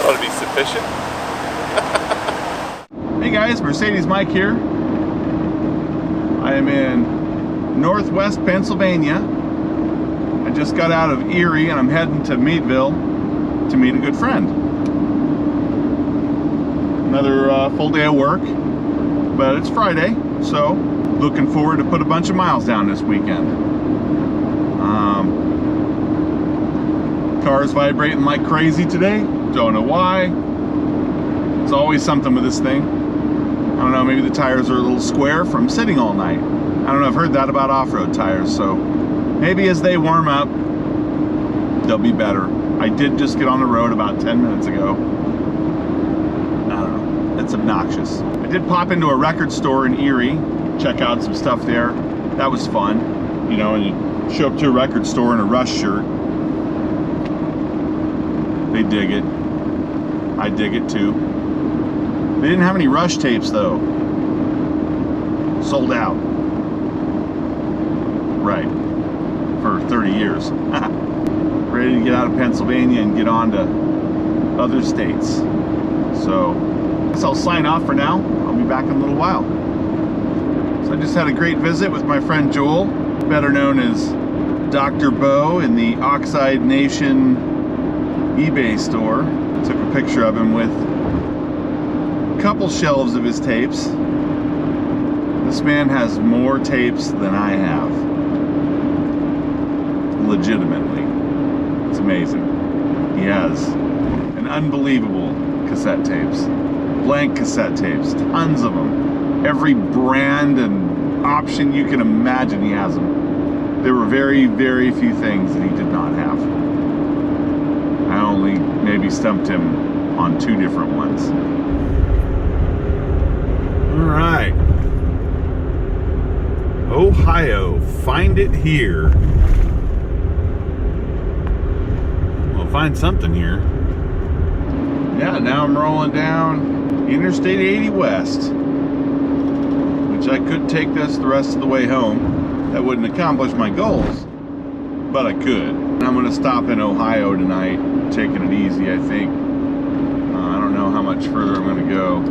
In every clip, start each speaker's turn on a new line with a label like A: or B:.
A: ought to be sufficient.
B: Hey guys, Mercedes Mike here. I am in northwest Pennsylvania. I just got out of Erie and I'm heading to Meadville to meet a good friend. Another full day of work, but it's Friday, so looking forward to put a bunch of miles down this weekend. Car's vibrating like crazy today. Don't know why. It's always something with this thing. I don't know, maybe the tires are a little square from sitting all night. I don't know, I've heard that about off-road tires, so maybe as they warm up, they'll be better. I did just get on the road about 10 minutes ago. I don't know, it's obnoxious. I did pop into a record store in Erie, check out some stuff there. That was fun. You know, and you show up to a record store in a Rush shirt. They dig it. I dig it too. They didn't have any Rush tapes though. Sold out. Right. For 30 years. Ready to get out of Pennsylvania and get on to other states. So, I guess I'll sign off for now. I'll be back in a little while. So I just had a great visit with my friend Joel, better known as Dr. Bo in the Oxide Nation eBay store. Took a picture of him with a couple shelves of his tapes. This man has more tapes than I have. Legitimately. It's amazing. He has an unbelievable cassette tapes. Blank cassette tapes. Tons of them. Every brand and option you can imagine, he has them. There were very, very few things that he did not have. I only maybe stumped him on 2 different ones. All right. Ohio, find it here. We'll find something here. Yeah, now I'm rolling down Interstate 80 West, which I could take this the rest of the way home. That wouldn't accomplish my goals, but I could. I'm gonna stop in Ohio tonight, taking it easy, I think. I don't know how much further I'm gonna go.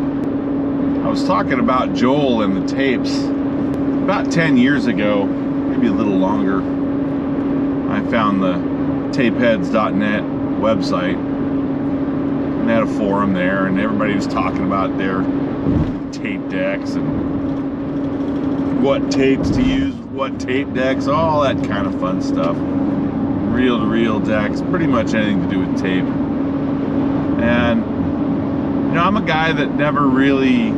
B: I was talking about Joel and the tapes. About 10 years ago, maybe a little longer, I found the tapeheads.net website. And they had a forum there, and everybody was talking about their tape decks and what tapes to use, what tape decks, all that kind of fun stuff. Reel-to-reel decks, pretty much anything to do with tape. And, you know, I'm a guy that never really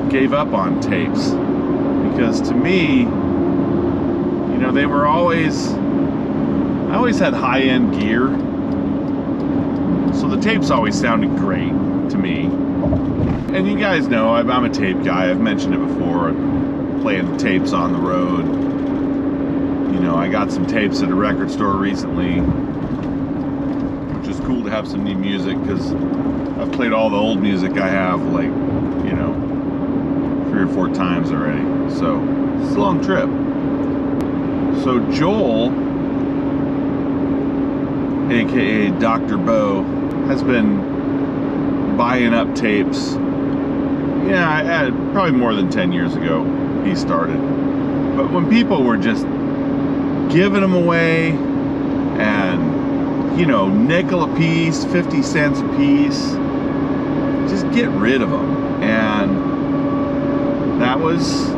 B: gave up on tapes. Because to me, you know, they were always, I always had high-end gear. So the tapes always sounded great to me. And you guys know, I'm a tape guy. I've mentioned it before. Playing the tapes on the road. You know, I got some tapes at a record store recently, which is cool to have some new music, because I've played all the old music I have, like, you know, 3 or 4 times already. So, it's a long trip. So Joel, aka Dr. Bo, has been buying up tapes. Yeah, probably more than 10 years ago he started. But when people were just giving them away and, you know, nickel a piece, 50 cents a piece, just get rid of them. And that was,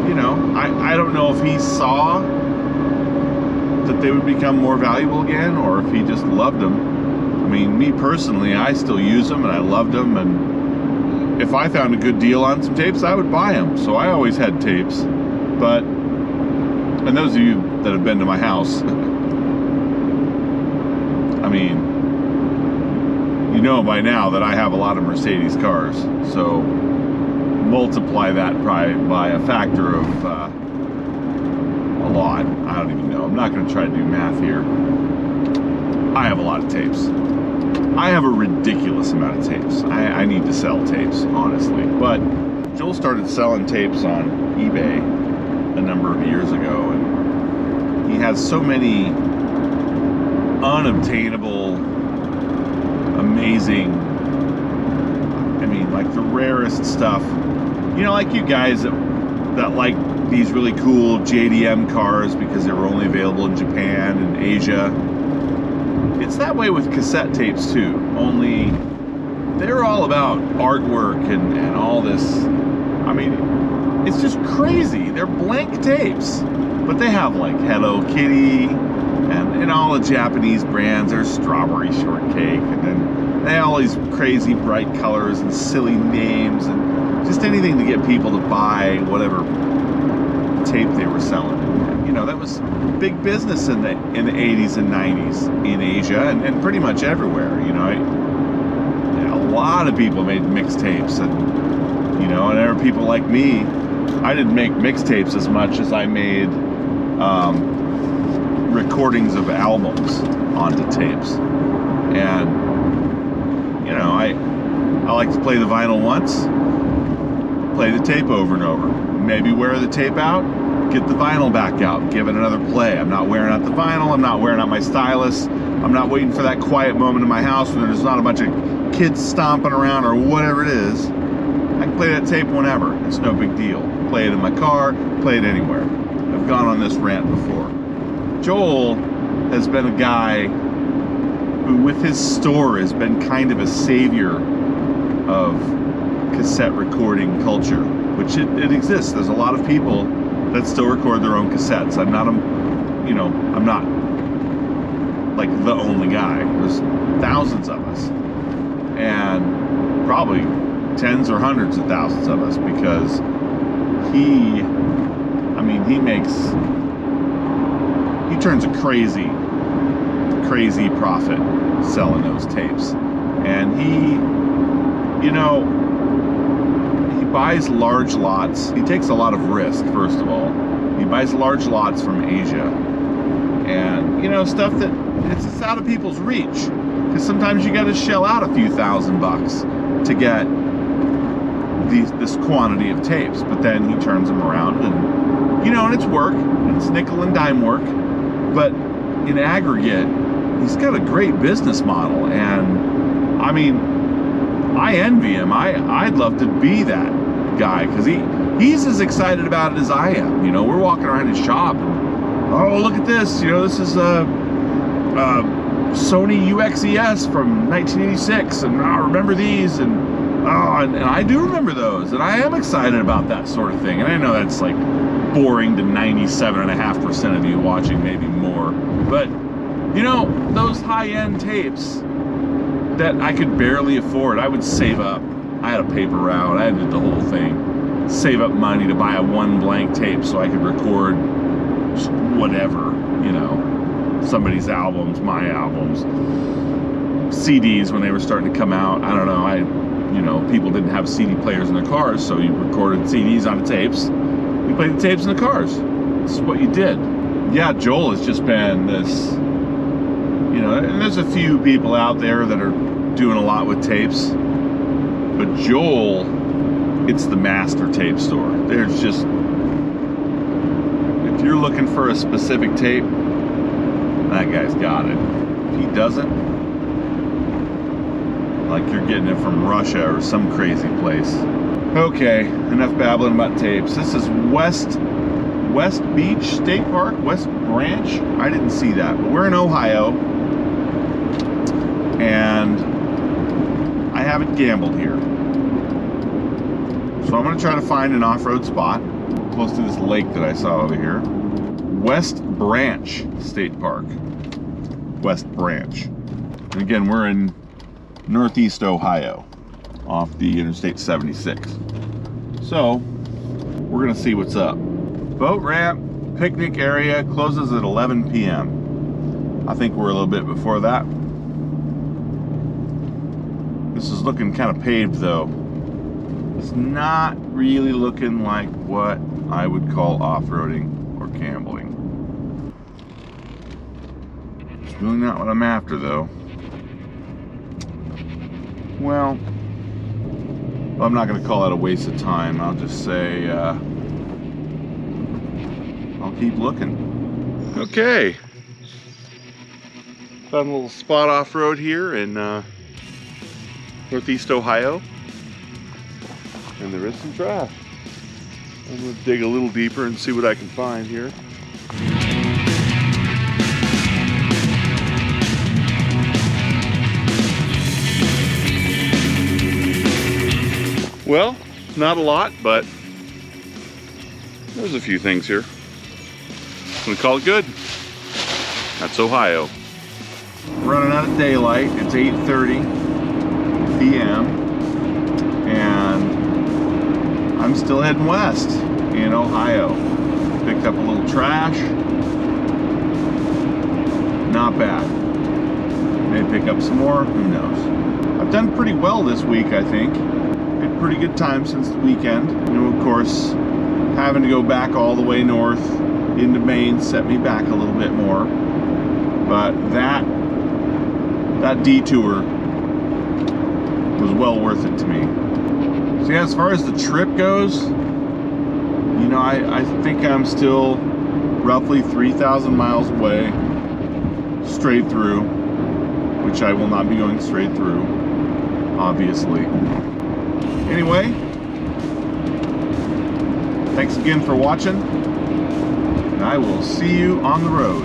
B: you know, I don't know if he saw that they would become more valuable again, or if he just loved them. I mean, me personally, I still use them and I loved them, and if I found a good deal on some tapes, I would buy them. So I always had tapes. But, and those of you that have been to my house, I mean, you know by now that I have a lot of Mercedes cars. So multiply that probably by a factor of a lot. I don't even know. I'm not going to try to do math here. I have a lot of tapes. I have a ridiculous amount of tapes. I need to sell tapes, honestly. But Joel started selling tapes on eBay a number of years ago, and he has so many unobtainable amazing, I mean, like the rarest stuff. You know, like you guys that like these really cool JDM cars because they were only available in Japan and Asia. It's that way with cassette tapes too, only they're all about artwork and all this. I mean, it's just crazy. They're blank tapes, but they have like Hello Kitty and all the Japanese brands. There's strawberry shortcake, and then they have all these crazy bright colors and silly names and just anything to get people to buy whatever tape they were selling. And, you know, that was big business in the 80s and 90s in Asia and pretty much everywhere. You know, a lot of people made mixtapes, and you know, and there were people like me. I didn't make mixtapes as much as I made recordings of albums onto tapes. And you know, I like to play the vinyl once, play the tape over and over, maybe wear the tape out, get the vinyl back out, give it another play. I'm not wearing out the vinyl, I'm not wearing out my stylus, I'm not waiting for that quiet moment in my house where there's not a bunch of kids stomping around or whatever it is. I can play that tape whenever, it's no big deal. Play it in my car, play it anywhere. I've gone on this rant before. Joel has been a guy who, with his store, has been kind of a savior of cassette recording culture, which it exists. There's a lot of people that still record their own cassettes. I'm not like the only guy. There's thousands of us, and probably tens or hundreds of thousands of us, because he turns a crazy profit selling those tapes. And he, you know, he buys large lots. He takes a lot of risk, first of all. He buys large lots from Asia, and you know, stuff that it's out of people's reach, because sometimes you got to shell out a few $1,000 to get this quantity of tapes. But then he turns them around, and you know, and it's work, and it's nickel and dime work, but in aggregate, he's got a great business model. And I mean, I envy him. I'd love to be that guy, because he's as excited about it as I am. You know, we're walking around his shop, and oh, look at this, you know, this is a Sony UXES from 1986, and I remember these, and I do remember those, and I am excited about that sort of thing. And I know that's like boring to 97.5% of you watching, maybe more, but you know, those high-end tapes that I could barely afford, I would save up. I had a paper route, I did the whole thing, save up money to buy a one blank tape so I could record just whatever, you know, somebody's albums, my albums, CDs when they were starting to come out. I don't know, you know, people didn't have CD players in their cars, so you recorded CDs onto tapes. You played the tapes in the cars. This is what you did. Yeah, Joel has just been this, you know, and there's a few people out there that are doing a lot with tapes, but Joel, it's the master tape store. There's just, if you're looking for a specific tape, that guy's got it. If he doesn't, like you're getting it from Russia or some crazy place. Okay, enough babbling about tapes. This is West Beach State Park, West Branch. I didn't see that, but we're in Ohio, and I haven't gambled here. So I'm gonna try to find an off-road spot close to this lake that I saw over here. West Branch State Park. West Branch. And again, we're in Northeast Ohio, off the Interstate 76. So, we're gonna see what's up. Boat ramp, picnic area, closes at 11 p.m. I think we're a little bit before that. This is looking kind of paved though. It's not really looking like what I would call off-roading or gambling. It's really not what I'm after though. Well, I'm not going to call it a waste of time. I'll just say I'll keep looking. Okay. Found a little spot off-road here, and Northeast Ohio. And there is some trash. I'm gonna dig a little deeper and see what I can find here. Well, not a lot, but there's a few things here. I'm gonna call it good. That's Ohio. Running out of daylight. It's 8:30 p.m. and I'm still heading west in Ohio. Picked up a little trash. Not bad. May pick up some more, who knows. I've done pretty well this week, I think. Had pretty good time since the weekend. You know, of course, having to go back all the way north into Maine set me back a little bit more. But that detour was well worth it to me. So yeah, as far as the trip goes, you know, I think I'm still roughly 3,000 miles away, straight through, which I will not be going straight through, obviously. Anyway, thanks again for watching, and I will see you on the road.